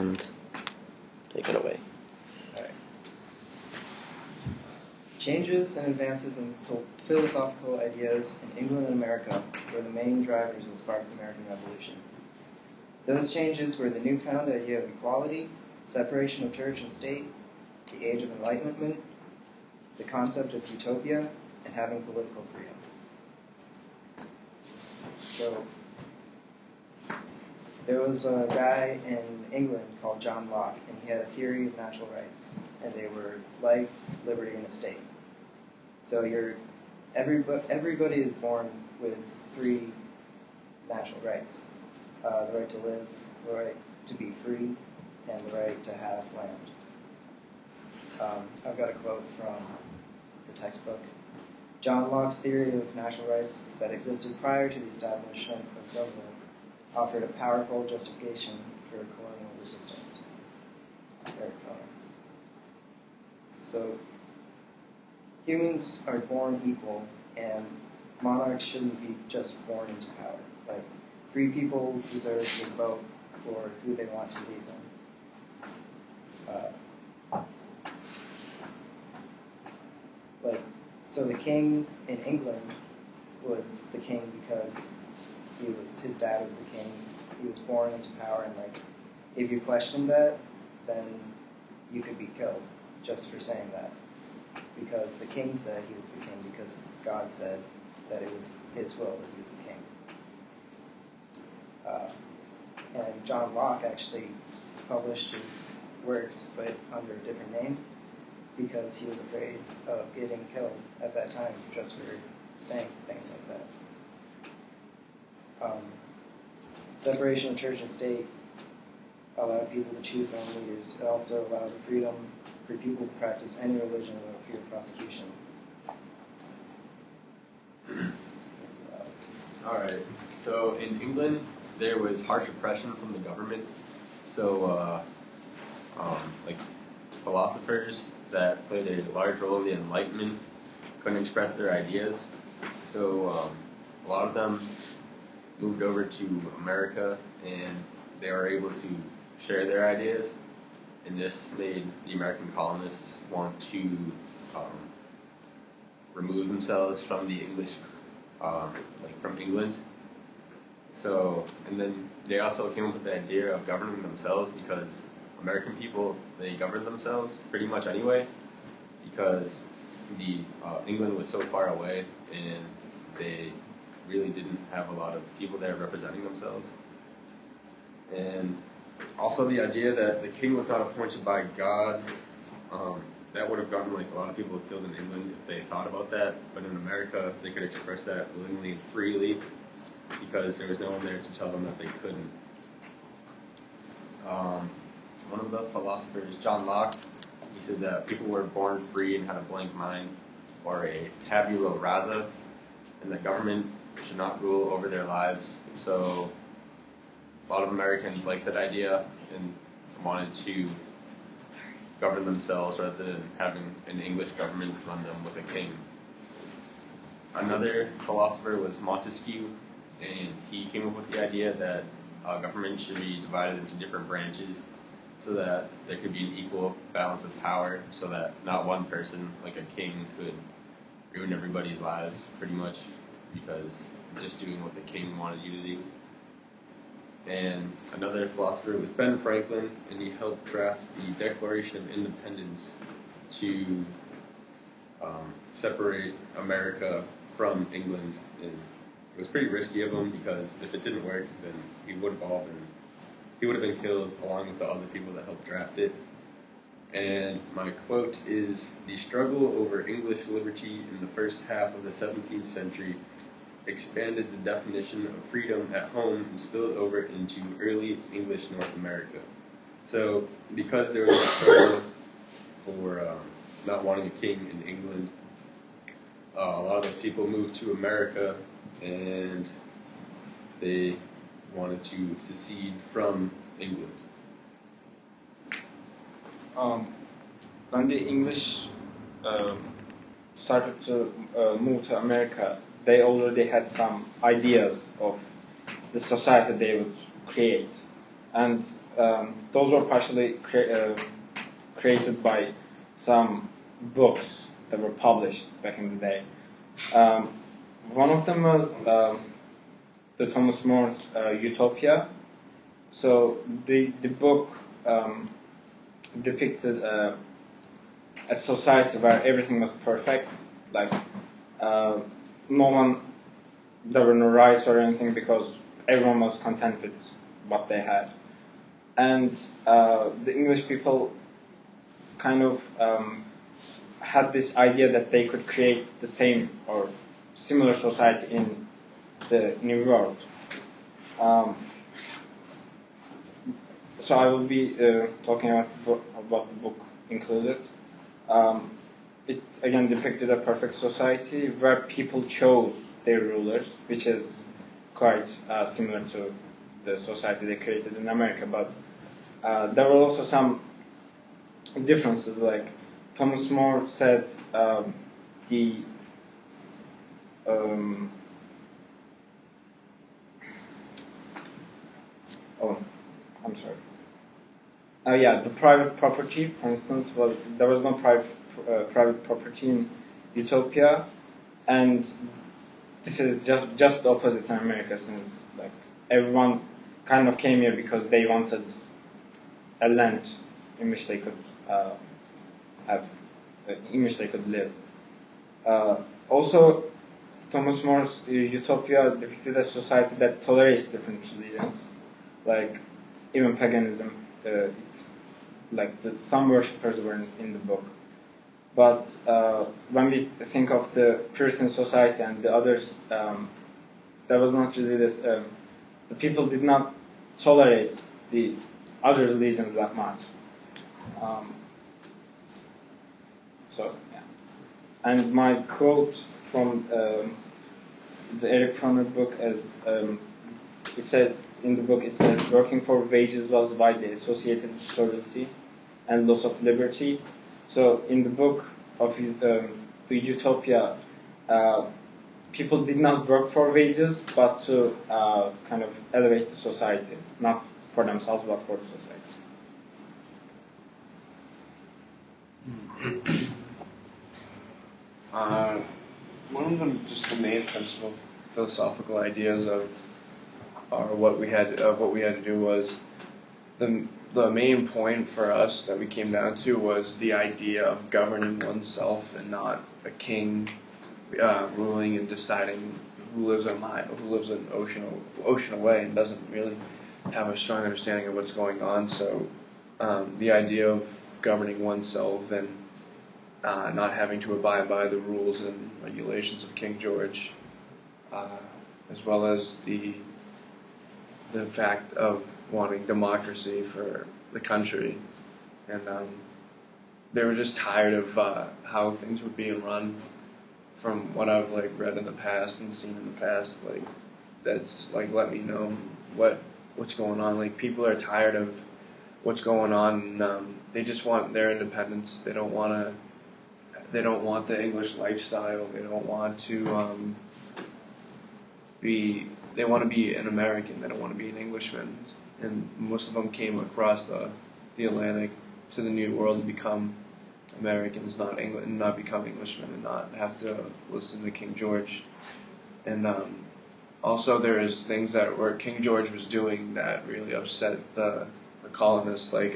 and take it away. All right. Changes and advances in philosophical ideas in England and America were the main drivers that sparked the American Revolution. Those changes were the newfound idea of equality, separation of church and state, the Age of Enlightenment, the concept of utopia, and having political freedom. So, there was a guy in England called John Locke, and he had a theory of natural rights, and they were life, liberty, and the state. So everybody is born with 3 natural rights. The right to live, the right to be free, and the right to have land. I've got a quote from the textbook. John Locke's theory of natural rights that existed prior to the establishment of government offered a powerful justification for colonial resistance. So, humans are born equal, and monarchs shouldn't be just born into power. Like, free people deserve to vote for who they want to lead them. So the king in England was the king because his dad was the king. He was born into power, and if you questioned that, then you could be killed just for saying that. Because the king said he was the king, because God said that it was his will that he was the king. And John Locke actually published his works, but under a different name, because he was afraid of getting killed at that time just for saying things like that. Separation of church and state allowed people to choose their own leaders. It also allowed the freedom for people to practice any religion without fear of prosecution. Alright, so in England, there was harsh oppression from the government. So, philosophers that played a large role in the Enlightenment couldn't express their ideas. So, a lot of them moved over to America, and they were able to share their ideas. And this made the American colonists want to remove themselves from the English, from England. So, and then they also came up with the idea of governing themselves, because American people, they governed themselves pretty much anyway, because England was so far away, and they really didn't have a lot of people there representing themselves. And also the idea that the king was not appointed by God, that would have gotten a lot of people killed in England if they thought about that. But in America, they could express that willingly and freely, because there was no one there to tell them that they couldn't. One of the philosophers, John Locke, he said that people were born free and had a blank mind, or a tabula rasa, and that government should not rule over their lives. So a lot of Americans liked that idea and wanted to govern themselves rather than having an English government run them with a king. Another philosopher was Montesquieu, and he came up with the idea that government should be divided into different branches so that there could be an equal balance of power, so that not one person, like a king, could ruin everybody's lives pretty much because just doing what the king wanted you to do. And another philosopher was Ben Franklin, and he helped draft the Declaration of Independence to separate America from England. And it was pretty risky of him, because if it didn't work, then he would have been killed along with the other people that helped draft it. And my quote is, "The struggle over English liberty in the first half of the 17th century expanded the definition of freedom at home and spilled over into early English North America." So, because there was a struggle for not wanting a king in England, a lot of those people moved to America, and they wanted to secede from England. When the English started to move to America, they already had some ideas of the society they would create. and those were partially created by some books that were published back in the day. One of them was the Thomas More's Utopia. So the book depicted a society where everything was perfect, like there were no rights or anything because everyone was content with what they had. And the English people kind of had this idea that they could create the same or similar society in the New World. So I will be talking about what the book included. It again depicted a perfect society where people chose their rulers, which is quite similar to the society they created in America. But there were also some differences. Like Thomas More said, I'm sorry. The private property, for instance, there was no private property in Utopia, and this is just the opposite in America, since like everyone kind of came here because they wanted a land in which they could live. Also, Thomas More's Utopia depicted a society that tolerates different religions, like even paganism. It's like some worshippers were in the book. But when we think of the Puritan society and the others, there was not really this. The people did not tolerate the other religions that much. And my quote from the Eric Froner book is, it says in the book, working for wages was widely associated with servility and loss of liberty. So in the book of the Utopia, people did not work for wages, but to kind of elevate the society, not for themselves, but for the society. One of them, just the main principal philosophical ideas of what we had to do was the main point for us that we came down to was the idea of governing oneself and not a king ruling and deciding who lives an ocean away and doesn't really have a strong understanding of what's going on. So the idea of governing oneself and not having to abide by the rules and regulations of King George, as well as the fact of wanting democracy for the country, and they were just tired of how things were being run. From what I've read in the past and seen in the past, that's let me know what's going on. People are tired of what's going on, and they just want their independence. They don't want the English lifestyle. They don't want to They want to be an American. They don't want to be an Englishman. And most of them came across the Atlantic to the New World and become Americans, not become Englishmen, and not have to listen to King George. And also there is things that King George was doing that really upset the colonists, like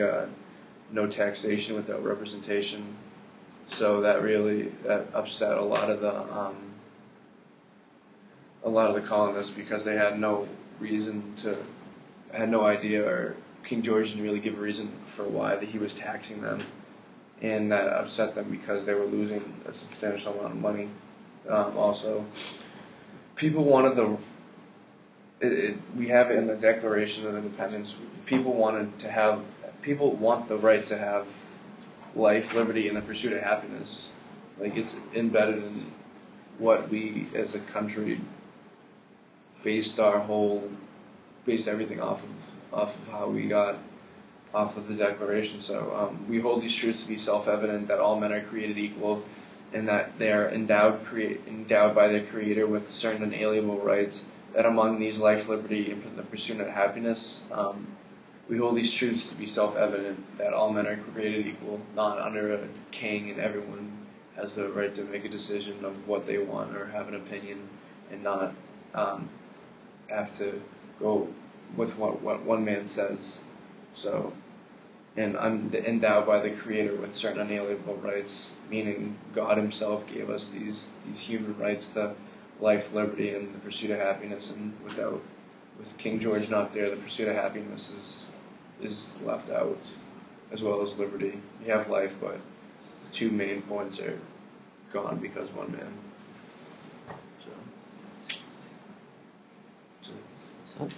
no taxation without representation. So that upset a lot of the colonists, because they had no idea, or King George didn't really give a reason for why that he was taxing them, and that upset them because they were losing a substantial amount of money. Also, people wanted we have it in the Declaration of Independence. People want the right to have life, liberty, and the pursuit of happiness. It's embedded in what we as a country based everything off of how we got off of the Declaration. So we hold these truths to be self-evident, that all men are created equal, and that they are endowed by their Creator with certain inalienable rights, that among these life, liberty, and the pursuit of happiness, we hold these truths to be self-evident, that all men are created equal, not under a king, and everyone has the right to make a decision of what they want or have an opinion, and not have to go with what one man says. So, and I'm endowed by the Creator with certain unalienable rights, meaning God Himself gave us these human rights to life, liberty, and the pursuit of happiness. And with King George not there, the pursuit of happiness is left out, as well as liberty. You have life, but the two main points are gone because one man. So.